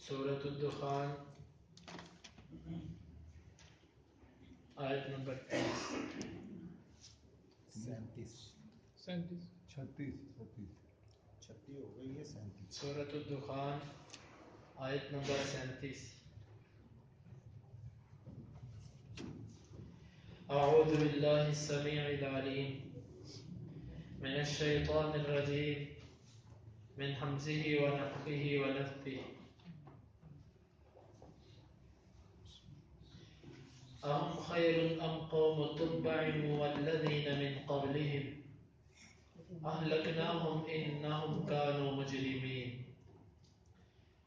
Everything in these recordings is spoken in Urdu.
سورة الدخان آیت نمبر 36 ہو گئی ہے 37. سورة الدخان آیت نمبر 37. أعوذ بالله السميع العليم من الشيطان الرجيم من همزه ونفخه ونفثه. أهم خير أم قوم تبع والذين من قبلهم أهلكناهم إنهم كانوا مجرمين.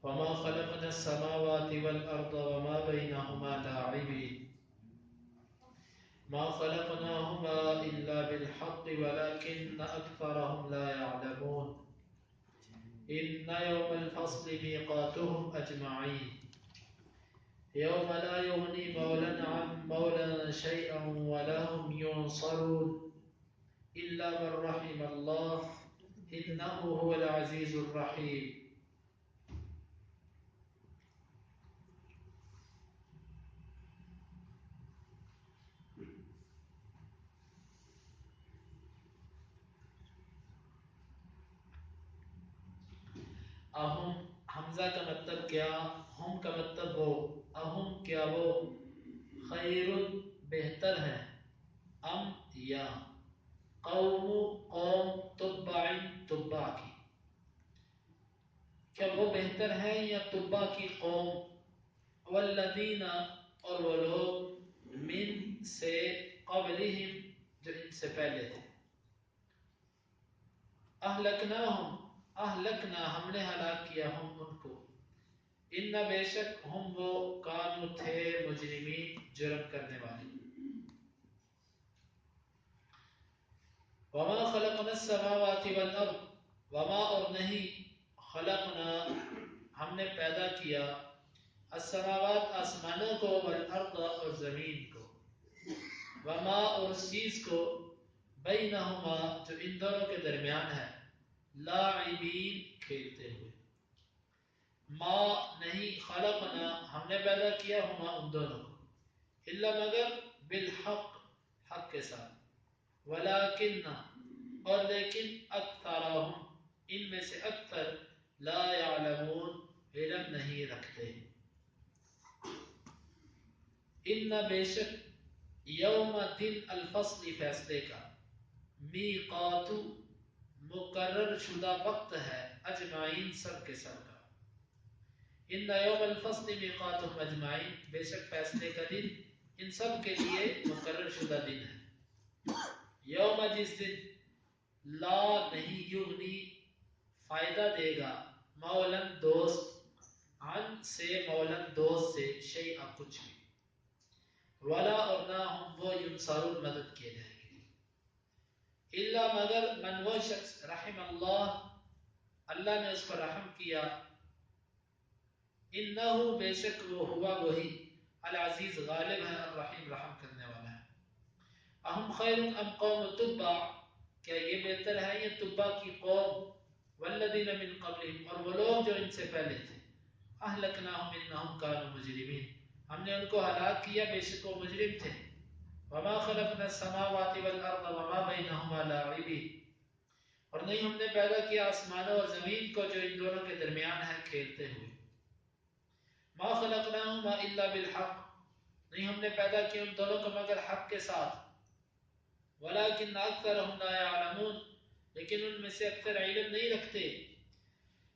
وما خلقنا السماوات والأرض وما بينهما لاعبين ما خلقناهما إلا بالحق ولكن أكثرهم لا يعلمون. إن يوم الفصل ميقاتهم أجمعين يوم لا يغني مولى عن مولى شيئا ولا هم ينصرون إلا من رحم الله إنه هو العزيز الرحيم. اہم حمزہ کا مطلب کیا، ہم کا مطلب وہ، اہم کیا وہ، خیر بہتر ہے، ام یا، قوم قوم، تبع تبع کی، کیا وہ بہتر ہے یا تبع کی قوم، والذین اور وہ لوگ، من سے، قبلہم جو ان سے پہلے تھے، اہلکناہم اہلکنا ہم نے ہلاک کیا ہم ان کو، ان بے شک ہم وہ کانو تھے مجرمین جرم کرنے والے. وما خلقنا السماوات والارض وما اور نہیں، خلقنا ہم نے پیدا کیا، السماوات آسمانوں کو، والارض اور زمین کو، وما اور اس چیز کو، بینہما جو ان دونوں کے درمیان ہے، لاعبین کھیلتے ہوئے. ما نہیں، خلقنا ہم نے پیدا کیا ہما ان دونوں کو، الا مگر، بالحق حق کے ساتھ، ولیکن اور لیکن، اکثرہم ان میں سے اکثر، لا یعلمون علم نہیں رکھتے. ان بے شک، یوم دن الفصل فیصلے کا، میقات مقرر شدہ وقت ہے، اجمعین سب کے سب کا. ان یوم الفصل میقاتهم اجمعین بے شک فیصلے کا دن ان سب کے لیے مقرر شدہ دن ہے. یوم جس دن، لا نہیں، یغنی فائدہ دے گا، مولن دوست، عن سے مولن دوست سے، شیئا کچھ بھی، ولا اور نہ ہم وہ ینصرون مدد کیے جائیں گے، الا مگر، من وہ شخص، رحم اللہ اللہ نے اس پر رحم کیا، انہو بے شک وہ ہوا وہی، العزیز غالب ہے، الرحیم رحم کرنے والا ہے. اہم خیر ام قوم تبع کیا یہ بہتر ہے یہ تبع کی قوم، والذین من قبلہم اور وہ لوگ جو ان سے پہلے تھے، اہلکناہم انہم کانوا مجرمین ہم نے ان کو ہلاک کیا بے شک وہ مجرم تھے. وما خلقنا السماوات والارض وما بینہما لاعبین اور نہیں ہم نے پیدا کیا آسمانوں اور زمین کو جو ان دونوں کے درمیان ہے کھیلتے ہوئے. ما خلقناهما الا بالحق نہیں ہم نے پیدا کیا ان دونوں کو مگر حق کے ساتھ. ولكن اکثرهم لا يعلمون لیکن ان میں سے اکثر علم نہیں رکھتے.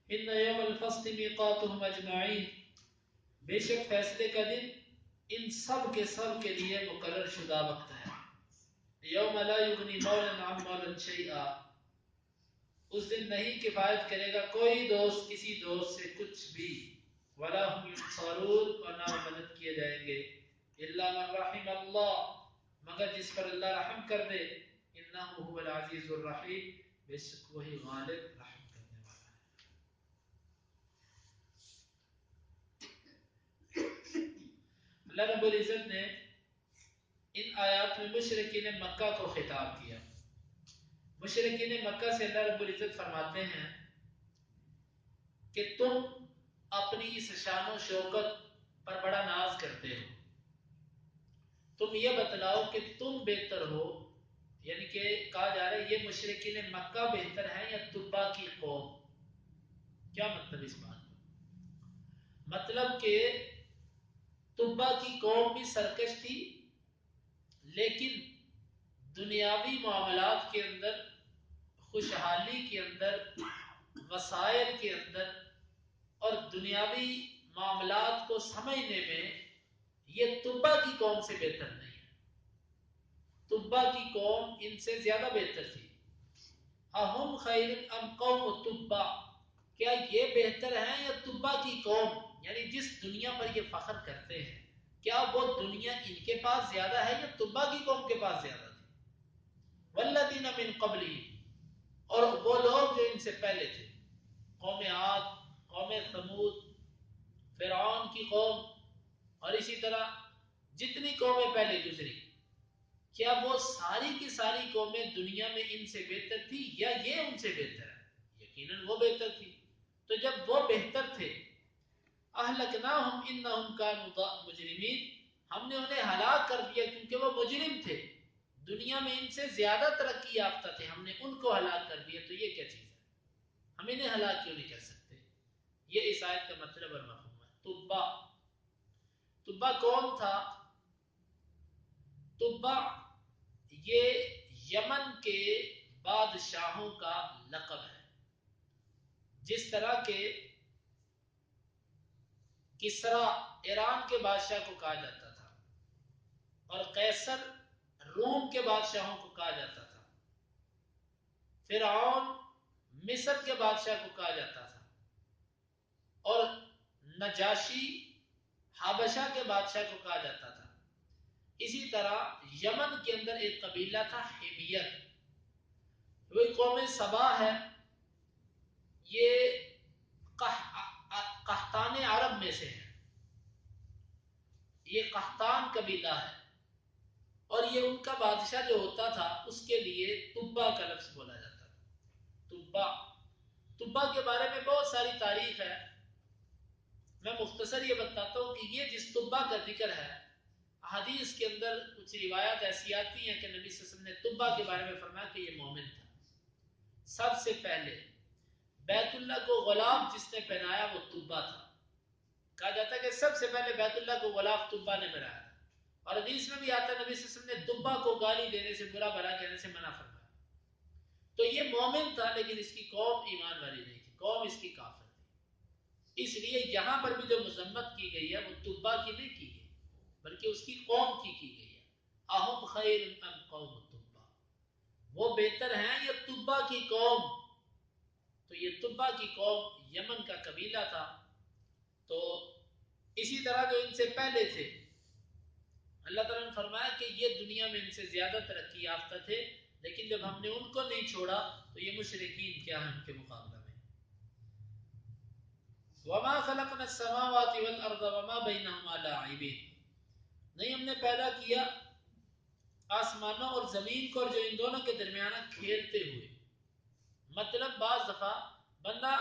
ان یوم الفصل میقاتهم اجمعین بے شک فیصلے کا دن ان سب کے لیے مقرر شدہ وقت ہے. یوم لا یغنی مولا عن مولا شیئا اس دن نہیں کفایت کرے گا کوئی دوست کسی دوست سے کچھ بھی، ولا هم ينصرون اور نہ مدد کیے جائیں گے، الا من رحم اللہ مگر جس پر اللہ رحم کر دے، انہ هو العزیز الرحیم بے شک وہی غالب رحم کرنے والا ہے. اللہ رب العزت نے ان آیات میں مشرکین مکہ کو خطاب کیا. مشرکین مکہ سے اللہ رب العزت فرماتے ہیں کہ تم اپنی اس شان و شوکت پر بڑا ناز کرتے ہو، تم یہ بتلاؤ کہ تم بہتر ہو، یعنی کہ کہا جا رہا ہے یہ مشرکین مکہ بہتر ہیں یا تبا کی قوم؟ کیا مطلب اس بات کا؟ مطلب کہ تبا کی قوم بھی سرکش تھی، لیکن دنیاوی معاملات کے اندر، خوشحالی کے اندر، وسائل کے اندر اور دنیاوی معاملات کو سمجھنے میں یہ تبا کی قوم سے بہتر نہیں ہے، تبا کی قوم ان سے زیادہ بہتر تھی۔ اہم خیر ام قوم تبا، کیا یہ بہتر ہیں یا تبا کی قوم، یعنی جس دنیا پر یہ فخر کرتے ہیں کیا وہ دنیا ان کے پاس زیادہ ہے یا تبا کی قوم کے پاس زیادہ تھی؟ والذین من قبلہم، اور وہ لوگ جو ان سے پہلے تھے، قوم عاد، قوم ثمود، فرعون کی قوم، اور اسی طرح جتنی قومیں پہلے گزری، کیا وہ ساری کی ساری قومیں دنیا میں ان سے بہتر تھی یا یہ ان سے بہتر ہے؟ یقیناً وہ بہتر تھی۔ تو جب وہ بہتر تھے، اہلکناہم انہم کانوا مجرمین، ہم نے انہیں ہلاک کر دیا کیونکہ وہ مجرم تھے، دنیا میں ان سے زیادہ ترقی یافتہ تھے، ہم نے ان کو ہلاک کر دیا۔ تو یہ کیا چیز ہے؟ ہم انہیں ہلاک کیوں نہیں کر سکتے؟ یہ اس آیت کا مطلب اور مفہوم ہے۔ تبا، تبا کون تھا؟ تبا یہ یمن کے بادشاہوں کا لقب ہے، جس طرح کہ کسرا ایران کے بادشاہ کو کہا جاتا تھا اور قیصر روم کے بادشاہوں کو کہا جاتا تھا، فرعون مصر کے بادشاہ کو کہا جاتا تھا، اور نجاشی حبشہ کے بادشاہ کو کہا جاتا تھا۔ اسی طرح یمن کے اندر ایک قبیلہ تھا حمیت، وہی قوم سبا ہے، یہ قحطان عرب میں سے ہے، یہ قحطان قبیلہ ہے، اور یہ ان کا بادشاہ جو ہوتا تھا اس کے لیے تبا کا لفظ بولا جاتا تھا۔ تبا، تبا کے بارے میں بہت ساری تاریخ ہے، میں مختصر یہ بتاتا ہوں کہ یہ جس تبا کا ذکر ہے، حدیث کے اندر کچھ روایات ایسی آتی ہیں کہ نبی صلی اللہ علیہ وسلم نے تبا کے بارے میں فرمایا کہ یہ مومن تھا۔ سب سے پہلے بیت اللہ کو غلاف جس نے پہنایا وہ تبا تھا، کہا جاتا ہے کہ سب سے پہلے بیت اللہ کو غلاف تبا نے پہنایا تھا، اور حدیث میں بھی آتا ہے نبی صلی اللہ علیہ وسلم نے تبا کو گالی دینے سے، برا بھلا کہنے سے منع فرمایا۔ تو یہ مومن تھا، لیکن اس کی قوم ایمان والی نہیں تھی، قوم اس کی کافر تھی، اس لیے یہاں پر بھی جو مذمت کی گئی ہے وہ تبا کی نہیں کی گئی بلکہ اس کی قوم کی گئی ہے۔ اہم خیر ام قوم تبا، وہ بہتر ہیں یا تبا کی قوم؟ تو یہ تبا کی قوم یمن کا قبیلہ تھا۔ تو اسی طرح جو ان سے پہلے تھے، اللہ تعالیٰ نے فرمایا کہ یہ دنیا میں ان سے زیادہ ترقی یافتہ تھے، لیکن جب ہم نے ان کو نہیں چھوڑا تو یہ مشرکین کیا ہیں ان کے مقابلہ میں۔ وَمَا خَلَقْنَا السَّمَاوَاتِ وَالْأَرْضَ وَمَا بَيْنَهُمَا لَاعِبِينَ، نہیں ہم نے پیدا کیا آسمانوں اور زمین کو اور جو ان دونوں کے درمیان کھیلتے ہوئے۔ مطلب بعض دفعہ بندہ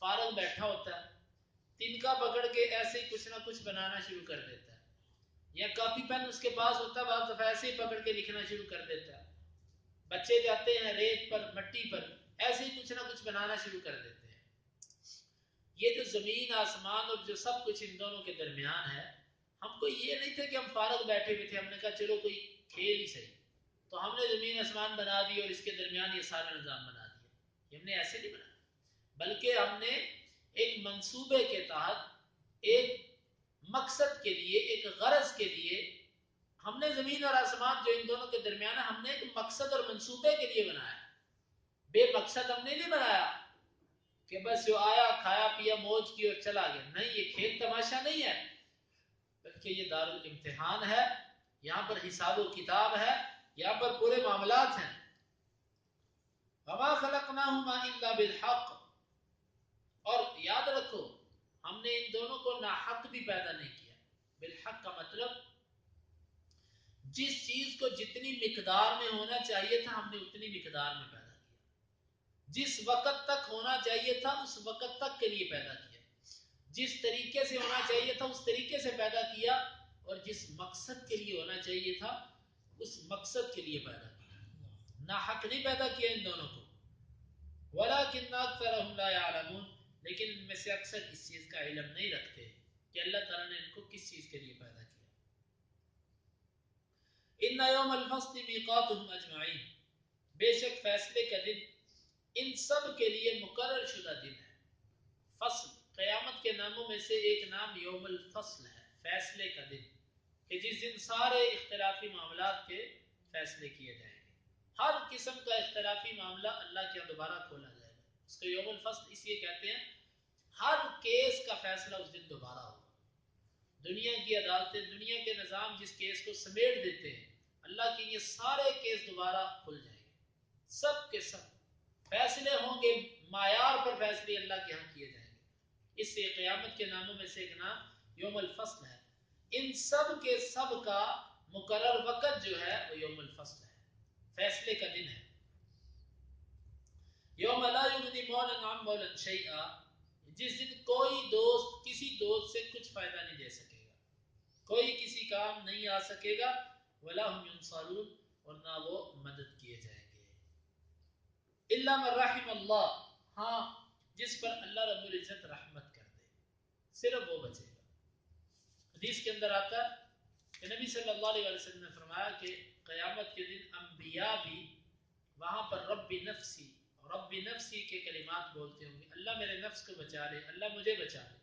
فارغ بیٹھا ہوتا ہے، تنکا پکڑ کے ایسے ہی کچھ نہ کچھ بنانا شروع کر دیتا ہے، یا کاپی پین اس کے پاس ہوتا ہے، بعض دفعہ ایسے ہی پکڑ کے لکھنا شروع کر دیتا ہے۔ بچے جاتے ہیں ریت پر، مٹی پر، ایسے ہی کچھ نہ کچھ بنانا شروع کر دیتے ہیں۔ یہ جو زمین آسمان اور جو سب کچھ ان دونوں کے درمیان ہے، ہم کو یہ نہیں تھے کہ ہم فارغ بیٹھے ہوئے تھے، ہم نے کہا چلو کوئی کھیل ہی صحیح، تو ہم نے زمین آسمان بنا دی اور اس کے درمیان یہ سارا نظام بنا دیا، یہ ہم نے ایسے نہیں بنایا، بلکہ ہم نے ایک منصوبے کے تحت، ایک مقصد کے لیے، ایک غرض کے لیے ہم نے زمین اور آسمان جو ان دونوں کے درمیان ہے، ہم نے ایک مقصد اور منصوبے کے لیے بنایا، بے مقصد ہم نے نہیں بنایا کہ بس جو آیا کھایا پیا موج کی اور چلا گیا، نہیں، یہ کھیل تماشا نہیں ہے، بلکہ یہ دارالامتحان ہے، یہاں پر حساب و کتاب ہے، یہاں پر پورے معاملات ہیں۔ وَمَا خَلَقْنَاهُمَا إِلَّا بِالْحَقِّ، اور یاد رکھو ہم نے ان دونوں کو ناحق بھی پیدا نہیں کیا۔ بالحق کا مطلب جس چیز کو جتنی مقدار میں ہونا چاہیے تھا ہم نے اتنی مقدار میں پیدا کیا، جس وقت تک ہونا چاہیے تھا اس وقت تک کے لیے پیدا کیا، جس طریقے سے ہونا چاہیے تھا اس طریقے سے پیدا کیا، اور جس مقصد کے لیے ہونا چاہیے تھا اس مقصد کے لیے پیدا کیا، نہ حق نہیں پیدا کیا ان دونوں کو۔ وَلَٰكِنَّ أَكْثَرَهُمْ لَا يَعْلَمُونَ، لیکن ان میں سے اکثر اس چیز کا علم نہیں رکھتے کہ اللہ تعالیٰ نے ان کو کس چیز کے لیے پیدا کیا۔ إِنَّ يَوْمَ الْفَصْلِ مِيقَاتُهُمْ أَجْمَعِينَ، بے شک فیصلے کا دن ان سب کے لیے مقرر شدہ دن ہے۔ فصل قیامت کے ناموں میں سے ایک نام یوم الفصل ہے، فیصلے کا دن، کہ جس دن سارے اختلافی معاملات کے فیصلے کیے جائیں گے۔ ہر قسم کا اختلافی معاملہ اللہ کے دوبارہ کھولا جائے گا۔ اس کو یوم الفصل اس لیے کہتے ہیں، ہر کیس کا فیصلہ اس دن دوبارہ ہوگا۔ دنیا کی عدالتیں، دنیا کے نظام جس کیس کو سمیٹ دیتے ہیں، اللہ کے یہ سارے کیس دوبارہ کھل جائیں گے، سب کے سب فیصلے ہوں گے، معیار پر فیصلے اللہ کے ہاں کیے جائیں گے۔ اس سے قیامت کے ناموں میں سے ایک نام یوم الفصل ہے۔ ان سب کے سب کا مقرر وقت جو ہے وہ یوم الفصل ہے، فیصلے کا دن ہے۔ یوم لا یغنی مولا عن مولا شیئا، جس دن کوئی دوست کسی دوست سے کچھ فائدہ نہیں دے سکے گا، کوئی کسی کام نہیں آ سکے گا، ولا هم ينصرون، اور نہ وہ مدد کیے جائیں گے۔ الا من رحم اللہ، ہاں جس پر اللہ رب العزت رحمت کر دے، صرف وہ بچے گا۔ حدیث کے اندر آتا ہے کہ نبی صلی اللہ علیہ وسلم نے فرمایا کہ قیامت کے دن انبیاء بھی وہاں پر رب نفسی کے کلمات بولتے ہوں گے، اللہ میرے نفس کو بچا لے، اللہ مجھے بچا لے۔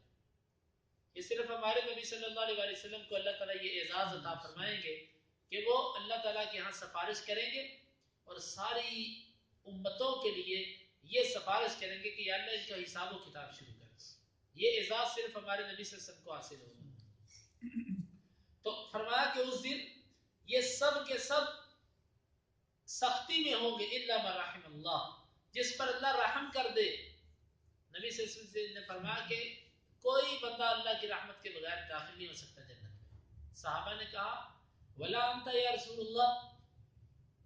یہ صرف ہمارے نبی صلی اللہ علیہ وسلم کو اللہ تعالیٰ یہ اعزاز عطا فرمائیں گے کہ وہ اللہ تعالیٰ کے ہاں سفارش کریں گے، اور ساری امتوں کے لیے یہ سفارش کریں گے کہ یا اللہ ان کا حساب و کتاب شروع کر دے۔ یہ اعزاز صرف ہمارے نبی صلی اللہ علیہ وسلم کو حاصل ہوگا۔ تو فرمایا کہ اس دن یہ سب کے سب سختی میں ہوں گے، الا من رحم اللہ، جس پر اللہ رحم کر دے۔ نبی صلی اللہ علیہ وسلم نے فرمایا کہ کوئی بندہ اللہ کی رحمت کے بغیر داخل نہیں ہو سکتا جنت میں۔ صحابہ نے کہا ولا انت یا رسول اللہ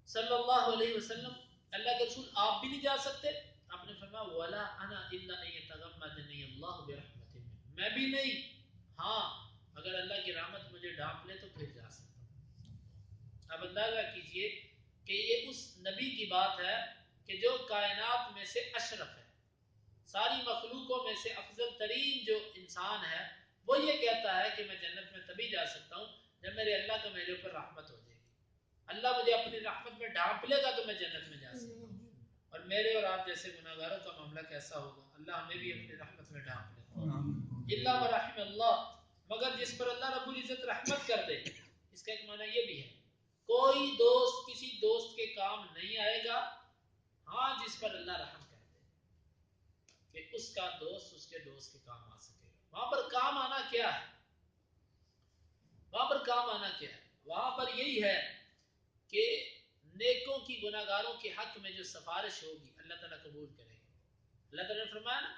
صلی اللہ علیہ وسلم، اللہ کے رسول آپ بھی نہیں جا سکتے؟ آپ نے فرمایا ولا انا الا ان يتغمدني الله برحمت منه، میں بھی نہیں، ہاں اگر اللہ کی رحمت مجھے ڈھانپ لے تو پھر جا سکتا ہوں۔ اب اندازہ کیجئے کہ یہ اس نبی کی بات ہے کہ جو کائنات میں سے اشرف ہے، ساری مخلوقوں میں سے افضل ترین جو انسان ہے، وہ یہ کہتا ہے کہ میں جنت میں تبھی جا سکتا ہوں جب میرے اللہ کا میرے اوپر رحمت ہو جائے گی، اللہ مجھے اپنی رحمت میں ڈھانپ لے گا تو میں جنت میں جا سکتا ہوں۔ اور میرے اور آپ جیسے گناہگاروں کا معاملہ کیسا ہوگا؟ اللہ ہمیں بھی اپنی رحمت میں ڈھانپ لے۔ الا من رحم اللہ، مگر جس پر اللہ رب العزت رحمت کر دے۔ اس کا ایک معنی یہ بھی ہے کوئی دوست کسی دوست کے کام نہیں آئے گا، ہاں جس پر اللہ رحم کر دے کہ اس کا دوست اس کے دوست کے کام آ سکے گا۔ وہاں پر کام آنا کیا ہے؟ وہاں پر کام آنا کیا ہے؟ وہاں پر یہی ہے کہ نیکوں کی گناہگاروں کے حق میں جو سفارش ہوگی اللہ تعالیٰ قبول کرے گا۔ اللہ تعالیٰ نے فرمایا نا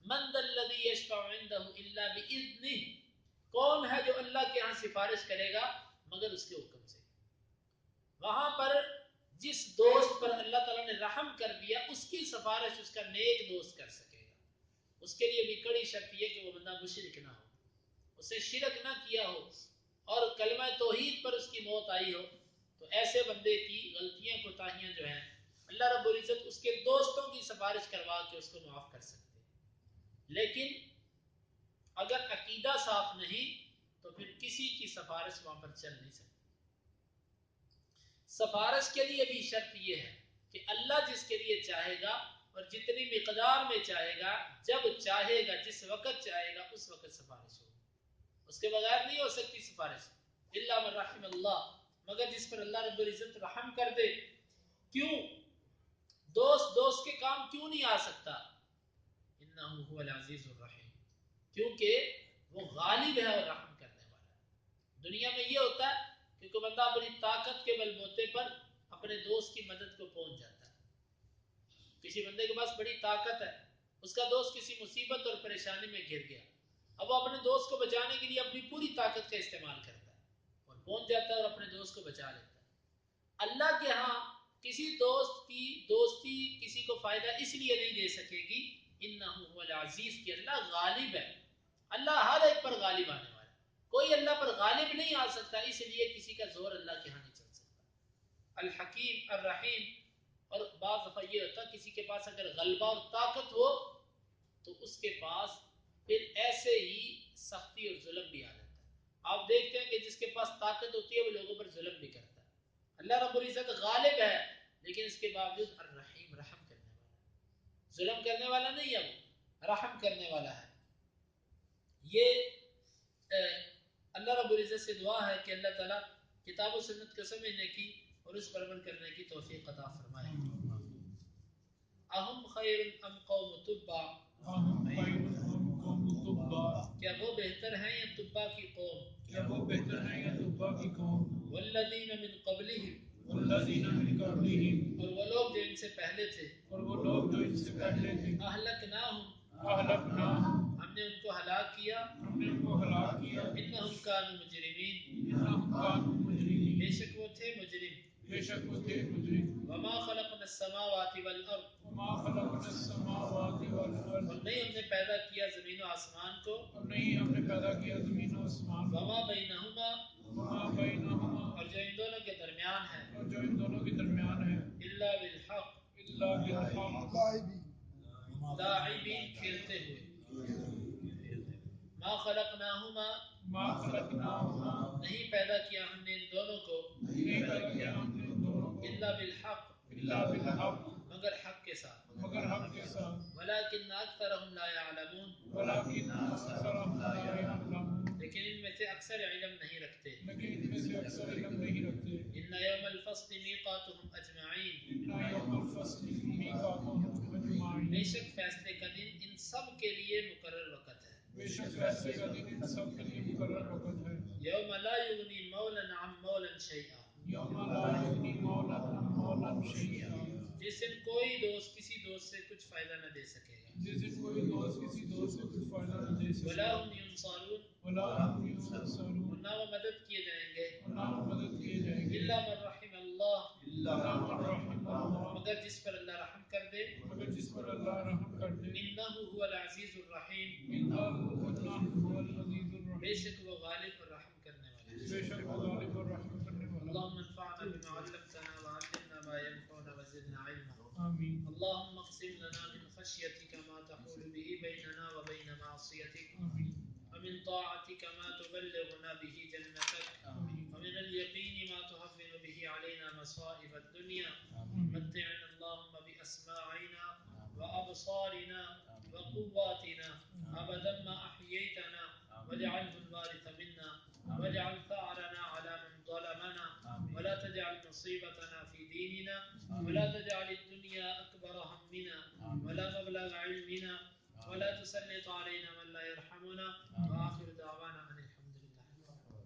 من ذا الذی یشفع عنده الا باذنہ، کون ہے جو اللہ کے ہاں سفارش کرے گا مگر اس کے حکم سے۔ وہاں پر جس دوست پر اللہ تعالیٰ نے رحم کر دیا اس کی سفارش اس کا نیک دوست کر سکے گا۔ اس کے لیے بھی کڑی شرط یہ کہ وہ بندہ مشرک نہ ہو، اسے شرک نہ کیا ہو، اور کلمہ توحید پر اس کی موت آئی ہو، تو ایسے بندے کی غلطیاں کوتاہیاں جو ہیں اللہ رب العزت اس کے دوستوں کی سفارش کروا کے اس کو معاف کر سکتے ہیں۔ لیکن اگر عقیدہ صاف نہیں تو پھر کسی کی سفارش وہاں پر چل نہیں سکتی۔ سفارش کے لیے بھی شرط یہ ہے کہ اللہ جس کے لیے چاہے گا اور جتنی مقدار میں چاہے گا، جب چاہے گا، جس وقت چاہے گا اس وقت سفارش ہوگی، اس کے بغیر نہیں ہو سکتی سفارش۔ الا من رحم اللہ، مگر جس پر اللہ رب العزت رحم کر دے۔ کیوں؟ دوست کے کام کیوں نہیں آ سکتا؟ انہ هو العزیز الرحیم، کیونکہ وہ غالب ہے اور رحم کرنے والا ہے۔ دنیا میں یہ ہوتا ہے کہ کوئی بندہ اپنی طاقت کے بل بوتے پر اپنے دوست کی مدد کو پہنچ جاتا ہے۔ کسی بندے کے پاس بڑی طاقت ہے، اس کا دوست کسی مصیبت اور پریشانی میں گر گیا، اب وہ اپنے دوست کو بچانے کے لیے اپنی پوری طاقت کا استعمال کرتا ہے اور پہنچ جاتا ہے اور اپنے دوست کو بچا لیتا ہے۔ اللہ کے ہاں کسی دوست کی دوستی کسی کو فائدہ اس لیے نہیں دے سکے گی، انہ هو العزیز، کہ اللہ غالب ہے، اللہ ہر ایک پر غالب آنے والا ہے، کوئی اللہ پر غالب نہیں آ سکتا، اس لیے کسی کا زور اللہ کے ہاں نہیں چل سکتا۔ الحکیم الرحیم، اور بعض دفعہ یہ ہوتا ہے کسی کے پاس اگر غلبہ اور طاقت ہو تو اس کے پاس پھر ایسے ہی سختی اور ظلم بھی آ جاتا ہے۔ آپ دیکھتے ہیں کہ جس کے پاس طاقت ہوتی ہے وہ لوگوں پر ظلم بھی کرتا ہے۔ اللہ رب العزت غالب ہے لیکن اس کے باوجود الرحیم، رحم کرنے والا ہے، ظلم کرنے والا نہیں ہے، وہ رحم کرنے والا ہے۔ یہ اللہ رب العزت سے دعا ہے کہ اللہ تعالیٰ کتاب و سنت کو سمجھنے کی اور اس پر عمل کرنے کی توفیق عطا فرمائے۔ اہم خیر ام قوم تبع، کیا وہ بہتر ہیں یا تبع کی قوم، کیا وہ بہتر ہیں یا تبع کی قوم، والذین من قبلہم، والذین من قبلہم، اور وہ لوگ جو ان سے پہلے تھے، اور وہ لوگ جو ان سے پہلے تھے، اہلکناہم، اہلکناہم، ہم نے ان کو ہلاک کیا، ہم نے ان کو ہلاک کیا، انہم کانوا مجرمین، انہم کانوا مجرمین، بے شک وہ تھے مجرم، بے شک وہ تھے مجرم، وما خلقنا السماوات والارض، وما خلقنا السماوات والارض، اور نہیں ہم نے پیدا کیا زمین و آسمان کو، اور نہیں ہم نے پیدا کیا زمین و آسمان کو، وما بینہما، وما بینہما، اور جو ان دونوں کے درمیان ہے، اور جو ان دونوں کے درمیان ہے، الا بالحق، الا بالحق، لاعبین، کھیلتے ہوئے، ما خلقناہما، ما خلقناہما، نہیں پیدا کیا ہم نے ان دونوں کو، نہیں پیدا کیا ہم نے ان دونوں کو، الا بالحق، الا بالحق، مگر حق کے ساتھ، مگر حق کے ساتھ، ولکن اکثرهم لا يعلمون، ولكن اکثرهم لا يعلمون، لیکن ان میں سے اکثر علم نہیں رکھتے، لیکن ان میں سے اکثر علم نہیں رکھتے، ان یوم الفصل میقاتهم اجمعین، ان یوم الفصل میقاتهم اجمعین، بے شک فیصلے کا دن ان سب کے لیے مقرر وقت ہے، بے شک فیصلے کا دن ان سب کے لیے مقرر وقت ہے، یوم لا یغنی مولا عن مولا شیئا، یوم لا یغنی مولا عن مولا شیئا، جس دن کوئی دوست کسی دوست سے کچھ فائدہ نہ دے سکے گا، جس دن کوئی دوست کسی دوست کو کچھ فائدہ نہ دے سکے ولا گا، هم ینصارون، ولا هم ینصرون، اور نہ وہ مدد کیے جائیں گے، اور نہ وہ مدد کیے جائیں گے، الا من رحم اللہ، الا من رحم اللہ، مگر جس پر اللہ رحم کر دے، مگر جس پر اللہ رحم کر دے، انہ هو العزیز الرحیم، انہ هو العزیز بے الرحیم، شک وہ غالب اور رحم کرنے والا ہے۔ بے شک وہ غالب اور رحم کرنے والا ہے۔ اللهم انفعنا بما علمتنا وعلمنا ما ينفعنا وزدنا علما، آمین، اللهم اقسم لنا من خشيتك ما تحول به بيننا وبين معصيتك، آمین، ومن طاعتك ما تبلغنا به جنتك، آمین، ومن اليقين ما تهون به علينا مصائب الدنيا، آمین، متعنا اللهم بأسماعنا وأبصارنا وقواتنا أبدا ما أحييتنا، واجعله الوارث منا، واجعل ثأرنا على من ظلمنا، ولا تجعل مصيبتنا في ديننا، ولا تجعل الدنيا أكبر همنا ولا مبلغ علمنا، ولا تسلط علينا من لا يرحمنا، وآخر دعوانا